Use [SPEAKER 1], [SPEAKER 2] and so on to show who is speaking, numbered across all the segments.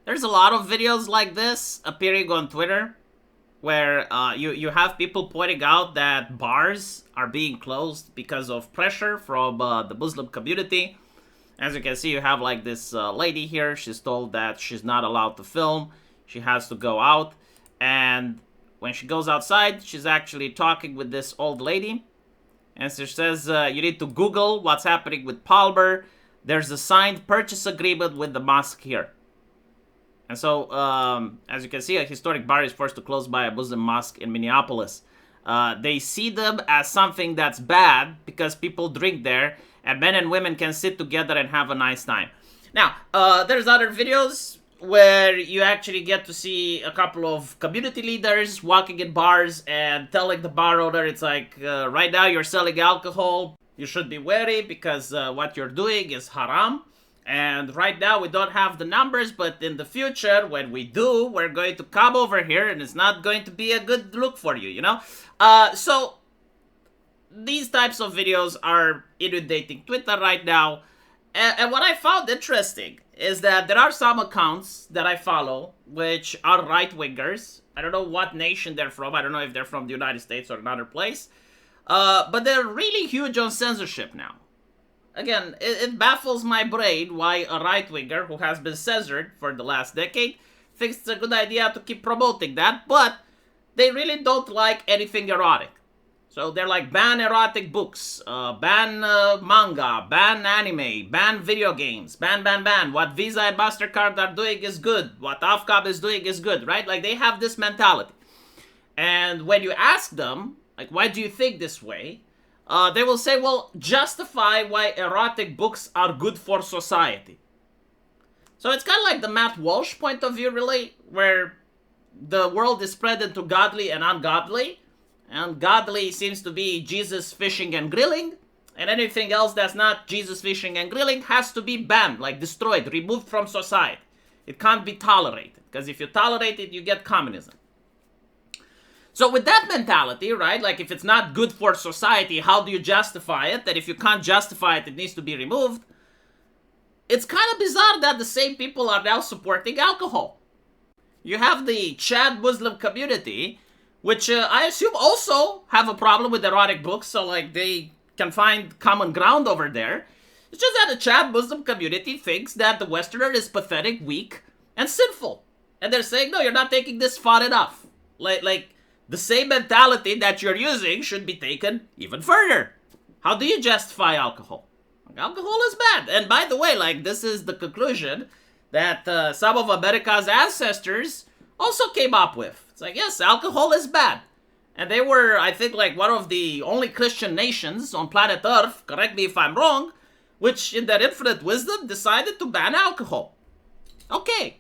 [SPEAKER 1] There's a lot of videos like this appearing on Twitter where you have people pointing out that bars are being closed because of pressure from the Muslim community. As you can see, you have like this lady here. She's told that she's not allowed to film. She has to go out. And when she goes outside, she's actually talking with this old lady. And she says, you need to Google what's happening with Palmer. There's a signed purchase agreement with the mosque here. And so, as you can see, a historic bar is forced to close by a Muslim mosque in Minneapolis. They see them as something that's bad because people drink there, and men and women can sit together and have a nice time. Now, there's other videos where you actually get to see a couple of community leaders walking in bars and telling the bar owner, it's like, right now you're selling alcohol, you should be wary because what you're doing is haram. And right now we don't have the numbers, but in the future, when we do, we're going to come over here and it's not going to be a good look for you, you know? So these types of videos are inundating Twitter right now. And what I found interesting is that there are some accounts that I follow which are right-wingers. I don't know what nation they're from. I don't know if they're from the United States or another place. But they're really huge on censorship now. Again, it baffles my brain why a right-winger who has been censored for the last decade thinks it's a good idea to keep promoting that, but they really don't like anything erotic. So they're like, ban erotic books, ban manga, ban anime, ban video games, ban. What Visa and MasterCard are doing is good. What Ofcom is doing is good, right? Like, they have this mentality. And when you ask them, like, why do you think this way? They will say, well, justify why erotic books are good for society. So it's kind of like the Matt Walsh point of view, really, where the world is spread into godly and ungodly. And godly seems to be Jesus fishing and grilling. And anything else that's not Jesus fishing and grilling has to be banned, like destroyed, removed from society. It can't be tolerated, because if you tolerate it, you get communism. So with that mentality, right, like if it's not good for society, how do you justify it? That if you can't justify it, it needs to be removed. It's kind of bizarre that the same people are now supporting alcohol. You have the Chad Muslim community, which I assume also have a problem with erotic books, so like they can find common ground over there. It's just that the Chad Muslim community thinks that the Westerner is pathetic, weak, and sinful. And they're saying, no, you're not taking this far enough. Like the same mentality that you're using should be taken even further. How do you justify alcohol? Alcohol is bad. And by the way, like, this is the conclusion that some of America's ancestors also came up with. It's like, yes, alcohol is bad. And they were, I think, like one of the only Christian nations on planet Earth, correct me if I'm wrong, which in their infinite wisdom decided to ban alcohol. Okay,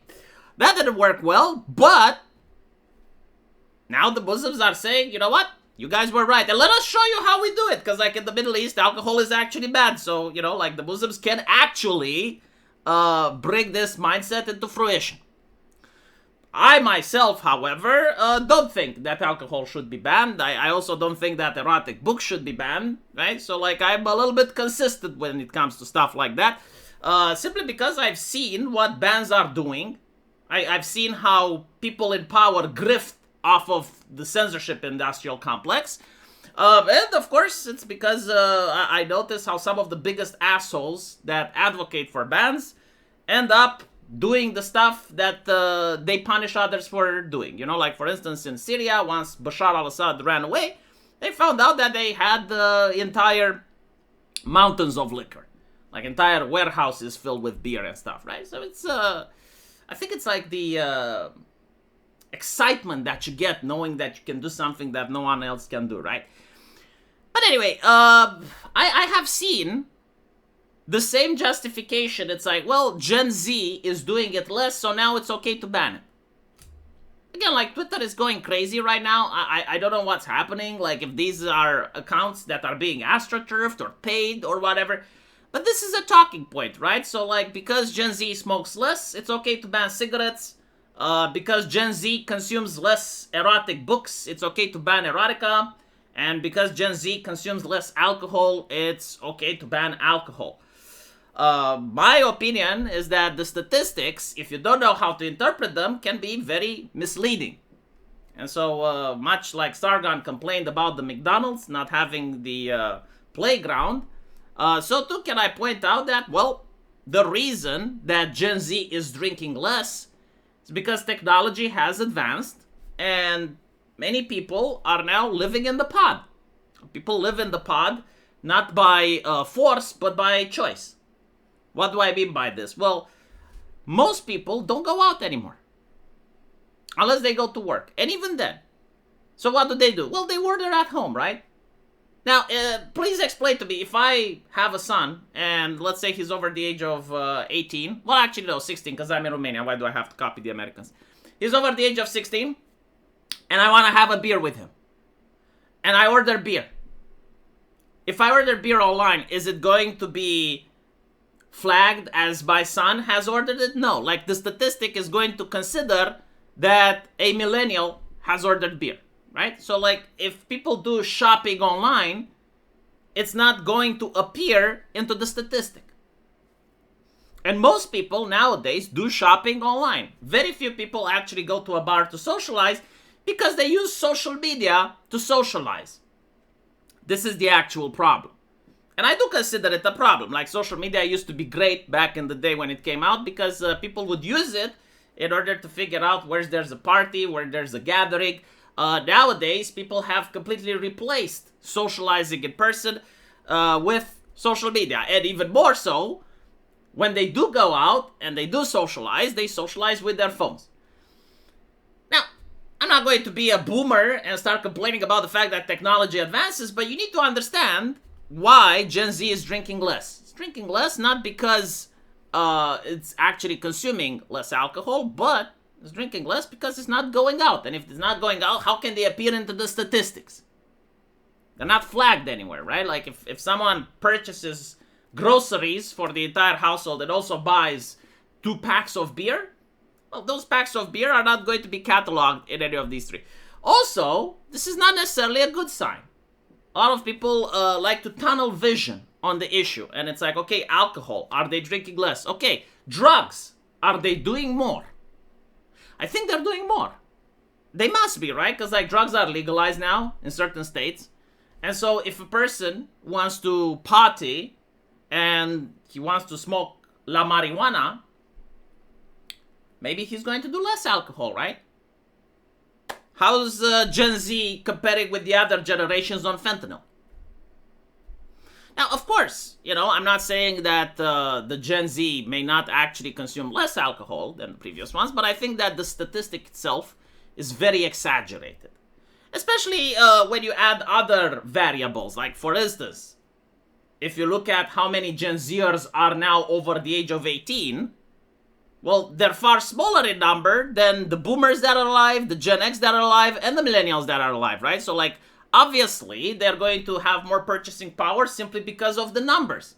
[SPEAKER 1] that didn't work well, but now the Muslims are saying, you know what? You guys were right. And let us show you how we do it. Because like in the Middle East, alcohol is actually bad. So, you know, like the Muslims can actually bring this mindset into fruition. I myself, however, don't think that alcohol should be banned. I also don't think that erotic books should be banned, right? So, like, I'm a little bit consistent when it comes to stuff like that. Simply because I've seen what bans are doing. I've seen how people in power grift off of the censorship industrial complex. And, of course, it's because I notice how some of the biggest assholes that advocate for bans end up doing the stuff that they punish others for doing. You know, like, for instance, in Syria, once Bashar al-Assad ran away, they found out that they had the entire mountains of liquor. Like, entire warehouses filled with beer and stuff, right? So it's, I think it's like the excitement that you get knowing that you can do something that no one else can do, right? But anyway, I have seen the same justification. It's like, well, Gen Z is doing it less, so now it's okay to ban it. Again, like, Twitter is going crazy right now. I don't know what's happening, like, if these are accounts that are being astroturfed or paid or whatever. But this is a talking point, right? So, like, because Gen Z smokes less, it's okay to ban cigarettes. Because Gen Z consumes less erotic books, it's okay to ban erotica. And because Gen Z consumes less alcohol, it's okay to ban alcohol. My opinion is that the statistics, if you don't know how to interpret them, can be very misleading. And so, much like Sargon complained about the McDonald's not having the playground, so too can I point out that, well, the reason that Gen Z is drinking less is because technology has advanced and many people are now living in the pod. People live in the pod not by force, but by choice. What do I mean by this? Well, most people don't go out anymore. Unless they go to work. And even then. So what do? Well, they order at home, right? Now, please explain to me, if I have a son, and let's say he's over the age of 18. Well, actually, no, 16, because I'm in Romania. Why do I have to copy the Americans? He's over the age of 16, and I want to have a beer with him. And I order beer. If I order beer online, is it going to be flagged as my son has ordered it? No. Like, the statistic is going to consider that a millennial has ordered beer, right? So, like, if people do shopping online, it's not going to appear into the statistic. And most people nowadays do shopping online. Very few people actually go to a bar to socialize because they use social media to socialize. This is the actual problem. And I do consider it a problem. Like, social media used to be great back in the day when it came out because people would use it in order to figure out where there's a party, where there's a gathering. Nowadays, people have completely replaced socializing in person with social media. And even more so, when they do go out and they socialize with their phones. Now, I'm not going to be a boomer and start complaining about the fact that technology advances, but you need to understand why Gen Z is drinking less. It's drinking less not because it's actually consuming less alcohol, but it's drinking less because it's not going out. And if it's not going out, how can they appear into the statistics? They're not flagged anywhere, right? Like if someone purchases groceries for the entire household and also buys 2 packs of beer, well, those packs of beer are not going to be cataloged in any of these 3. Also, this is not necessarily a good sign. A lot of people like to tunnel vision on the issue. And it's like, okay, alcohol, are they drinking less? Okay, drugs, are they doing more? I think they're doing more. They must be, right? Because like drugs are legalized now in certain states. And so if a person wants to party and he wants to smoke la marijuana, maybe he's going to do less alcohol, right? How's Gen Z comparing with the other generations on fentanyl? Now, of course, I'm not saying that the Gen Z may not actually consume less alcohol than the previous ones, but I think that the statistic itself is very exaggerated. Especially when you add other variables, like for instance, if you look at how many Gen Zers are now over the age of 18, well, they're far smaller in number than the boomers that are alive, the Gen X that are alive, and the millennials that are alive, right? So, like, obviously, they're going to have more purchasing power simply because of the numbers.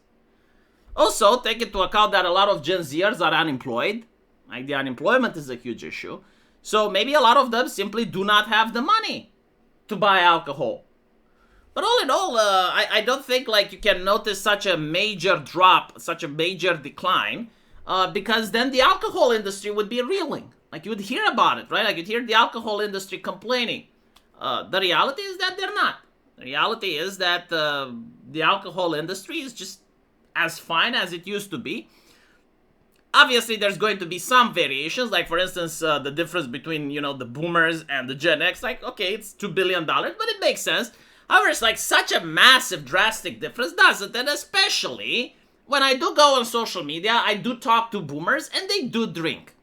[SPEAKER 1] Also, take into account that a lot of Gen Zers are unemployed. Like, the unemployment is a huge issue. So, maybe a lot of them simply do not have the money to buy alcohol. But all in all, I don't think, like, you can notice such a major drop, such a major decline, because then the alcohol industry would be reeling. Like, you would hear about it, right? Like, you'd hear the alcohol industry complaining. The reality is that they're not. The reality is that the alcohol industry is just as fine as it used to be. Obviously, there's going to be some variations. Like, for instance, the difference between, the boomers and the Gen X. Like, okay, it's $2 billion, but it makes sense. However, it's like such a massive, drastic difference, doesn't it? Especially when I do go on social media, I do talk to boomers, and they do drink.